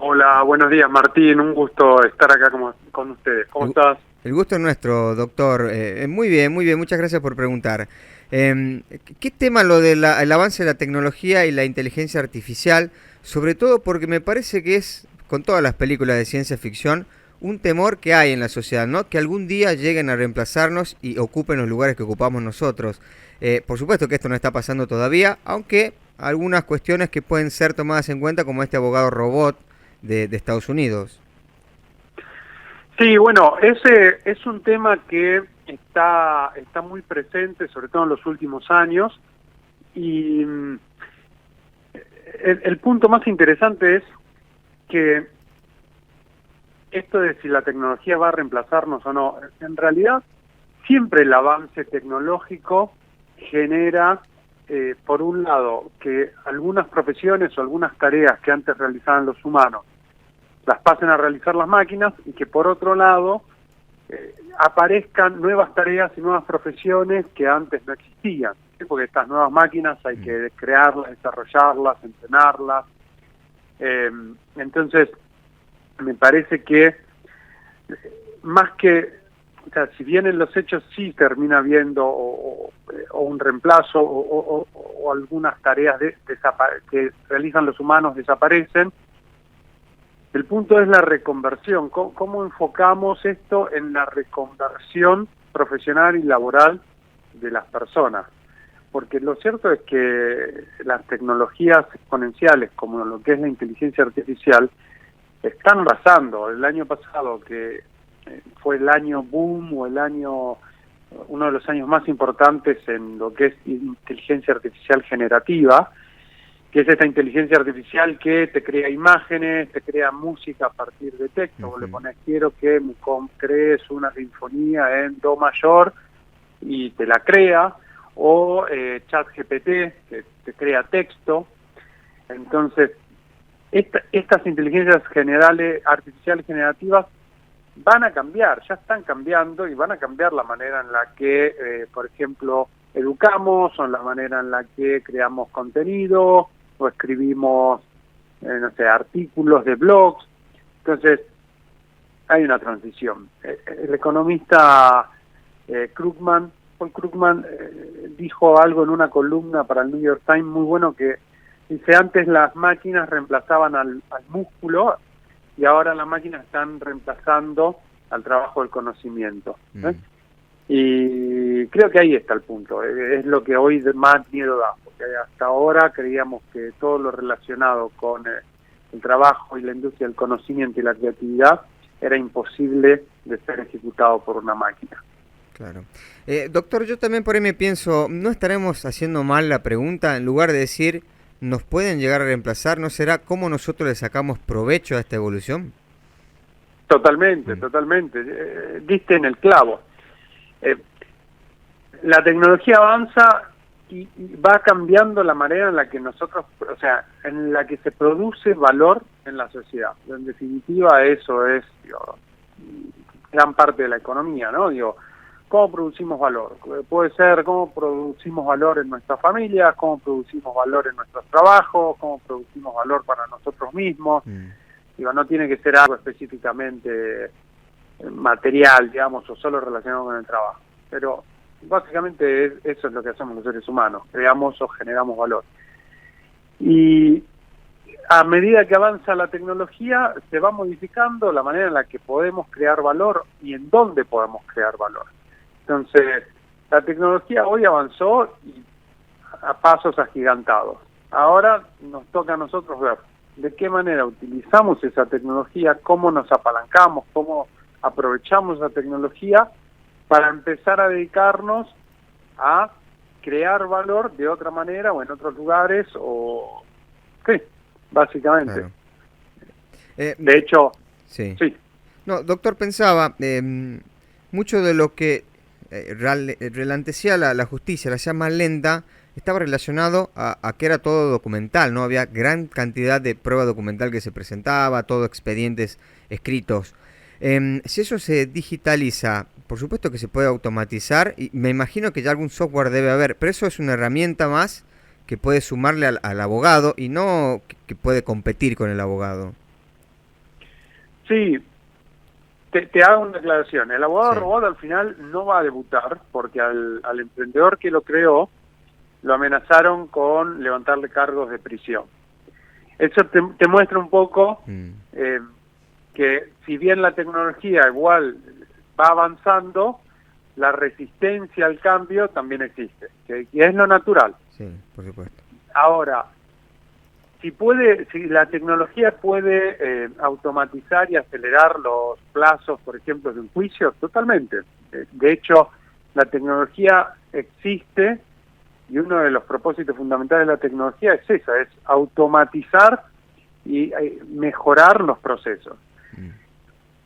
Hola, buenos días Martín, un gusto estar acá con ustedes. ¿Cómo estás? El gusto es nuestro, doctor. Muy bien, muchas gracias por preguntar. ¿Qué tema lo del avance de la tecnología y la inteligencia artificial? Sobre todo porque me parece que es, con todas las películas de ciencia ficción, un temor que hay en la sociedad, ¿no? Que algún día lleguen a reemplazarnos y ocupen los lugares que ocupamos nosotros. Por supuesto que esto no está pasando todavía, aunque algunas cuestiones que pueden ser tomadas en cuenta, como este abogado robot de Estados Unidos. Sí, bueno, ese es un tema que está muy presente, sobre todo en los últimos años, y el punto más interesante es que esto de si la tecnología va a reemplazarnos o no, en realidad siempre el avance tecnológico genera, por un lado, que algunas profesiones o algunas tareas que antes realizaban los humanos las pasen a realizar las máquinas y que por otro lado aparezcan nuevas tareas y nuevas profesiones que antes no existían, ¿sí? Porque estas nuevas máquinas hay que crearlas, desarrollarlas, entrenarlas. Entonces, me parece que más que, o sea, si bien en los hechos sí termina habiendo o un reemplazo o algunas tareas que realizan los humanos desaparecen, el punto es la reconversión. ¿Cómo enfocamos esto en la reconversión profesional y laboral de las personas? Porque lo cierto es que las tecnologías exponenciales, como lo que es la inteligencia artificial, están arrasando. El año pasado, que fue el año boom o uno de los años más importantes en lo que es inteligencia artificial generativa, que es esta inteligencia artificial que te crea imágenes, te crea música a partir de texto. Vos le pones, quiero que me crees una sinfonía en do mayor y te la crea, o ChatGPT, que te crea texto. Entonces, estas inteligencias artificiales generativas van a cambiar, ya están cambiando y van a cambiar la manera en la que, por ejemplo, educamos, o en la manera en la que creamos contenido, o escribimos, no sé, artículos de blogs. Entonces, hay una transición. El economista Paul Krugman, dijo algo en una columna para el New York Times muy bueno, que dice, antes las máquinas reemplazaban al músculo y ahora las máquinas están reemplazando al trabajo del conocimiento. Y creo que ahí está el punto, es lo que hoy más miedo da, porque hasta ahora creíamos que todo lo relacionado con el trabajo y la industria del conocimiento y la creatividad era imposible de ser ejecutado por una máquina. Claro. Doctor, yo también por ahí me pienso, ¿no estaremos haciendo mal la pregunta? En lugar de decir, ¿nos pueden llegar a reemplazar? ¿No será cómo nosotros le sacamos provecho a esta evolución? Totalmente, totalmente. Diste en el clavo. La tecnología avanza y va cambiando la manera en la que nosotros, o sea, en la que se produce valor en la sociedad. En definitiva, eso es, digo, gran parte de la economía, ¿no? Digo, ¿cómo producimos valor? Puede ser cómo producimos valor en nuestras familias, cómo producimos valor en nuestros trabajos, cómo producimos valor para nosotros mismos. Digo, no tiene que ser algo específicamente material, digamos, o solo relacionado con el trabajo. Pero básicamente eso es lo que hacemos los seres humanos, creamos o generamos valor. Y a medida que avanza la tecnología, se va modificando la manera en la que podemos crear valor y en dónde podemos crear valor. Entonces, la tecnología hoy avanzó a pasos agigantados. Ahora nos toca a nosotros ver de qué manera utilizamos esa tecnología, cómo nos apalancamos, cómo aprovechamos esa tecnología para empezar a dedicarnos a crear valor de otra manera o en otros lugares, o sí, básicamente. Claro. De hecho, sí. Sí. No, doctor, pensaba, mucho de lo que relantecía la justicia, la hacía más lenta, estaba relacionado a que era todo documental, ¿no? Había gran cantidad de prueba documental que se presentaba, todo expedientes escritos. Si eso se digitaliza, por supuesto que se puede automatizar y me imagino que ya algún software debe haber, pero eso es una herramienta más que puede sumarle al abogado y no que puede competir con el abogado. Sí, te hago una aclaración. El abogado Sí. robot al final no va a debutar porque al emprendedor que lo creó lo amenazaron con levantarle cargos de prisión. Eso te muestra un poco que si bien la tecnología igual va avanzando, la resistencia al cambio también existe, que es lo natural. Sí, por supuesto. Ahora, si la tecnología puede automatizar y acelerar los plazos, por ejemplo, de un juicio, totalmente. De hecho, la tecnología existe y uno de los propósitos fundamentales de la tecnología es esa, es automatizar y mejorar los procesos.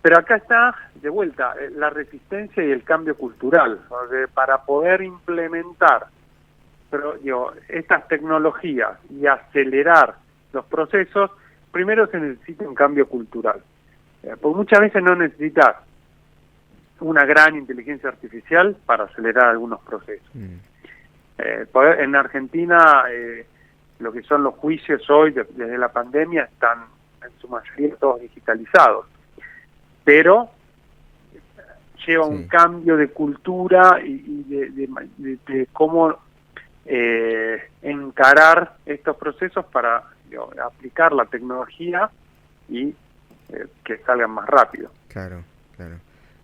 Pero acá está, de vuelta, la resistencia y el cambio cultural, porque para poder implementar estas tecnologías y acelerar los procesos, primero se necesita un cambio cultural. Porque muchas veces no necesitas una gran inteligencia artificial para acelerar algunos procesos. En Argentina, lo que son los juicios hoy, desde la pandemia, están en su mayoría todos digitalizados. Pero lleva un cambio de cultura y de cómo encarar estos procesos para aplicar la tecnología y que salgan más rápido. Claro, claro.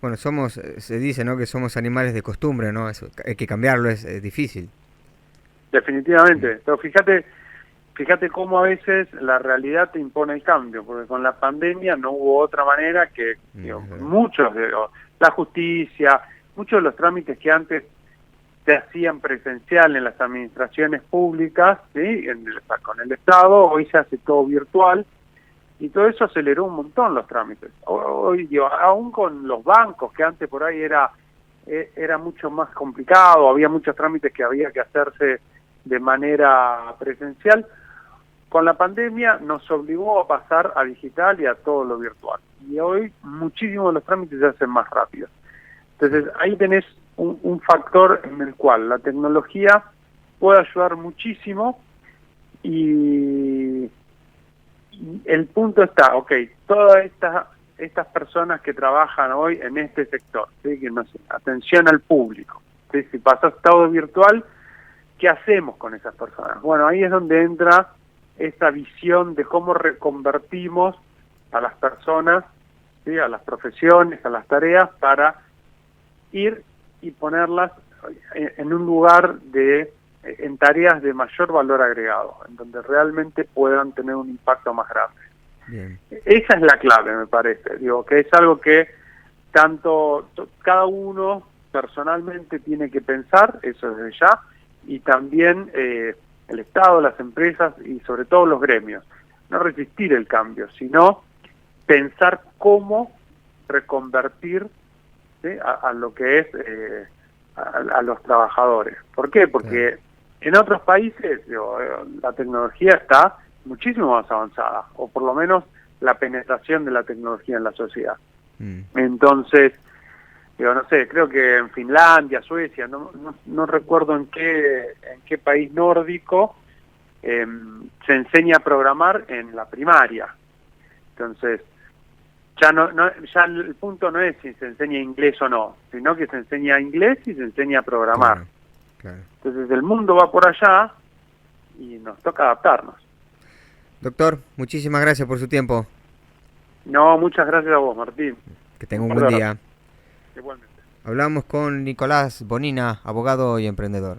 Bueno, se dice, ¿no?, que somos animales de costumbre, ¿no? Eso, hay que cambiarlo, es difícil. Definitivamente. Pero fíjate cómo a veces la realidad te impone el cambio, porque con la pandemia no hubo otra manera que muchos de la justicia, muchos de los trámites que antes se hacían presencial en las administraciones públicas, ¿sí?, con el Estado, hoy se hace todo virtual y todo eso aceleró un montón los trámites. Hoy, aún con los bancos, que antes por ahí era mucho más complicado, había muchos trámites que había que hacerse de manera presencial, con la pandemia nos obligó a pasar a digital y a todo lo virtual. Y hoy muchísimos de los trámites se hacen más rápidos. Entonces ahí tenés un factor en el cual la tecnología puede ayudar muchísimo y el punto está, todas estas personas que trabajan hoy en este sector, ¿sí?, que no sé, atención al público, ¿sí?, si pasas todo virtual, ¿qué hacemos con esas personas? Bueno, ahí es donde entra esta visión de cómo reconvertimos a las personas, ¿sí?, a las profesiones, a las tareas, para ir y ponerlas en un lugar en tareas de mayor valor agregado, en donde realmente puedan tener un impacto más grande. Bien. Esa es la clave, me parece, que es algo que cada uno personalmente tiene que pensar, eso desde ya, y también el Estado, las empresas y sobre todo los gremios. No resistir el cambio, sino pensar cómo reconvertir, ¿sí?, a lo que es a los trabajadores. ¿Por qué? Porque en otros países la tecnología está muchísimo más avanzada, o por lo menos la penetración de la tecnología en la sociedad. Entonces, no sé, creo que en Finlandia, Suecia, no recuerdo en qué país nórdico se enseña a programar en la primaria. Entonces, ya el punto no es si se enseña inglés o no, sino que se enseña inglés y se enseña a programar. Claro. Entonces el mundo va por allá y nos toca adaptarnos. Doctor, muchísimas gracias por su tiempo. No, muchas gracias a vos, Martín. Que tenga un buen día. Igualmente. Hablamos con Nicolás Bonina, abogado y emprendedor.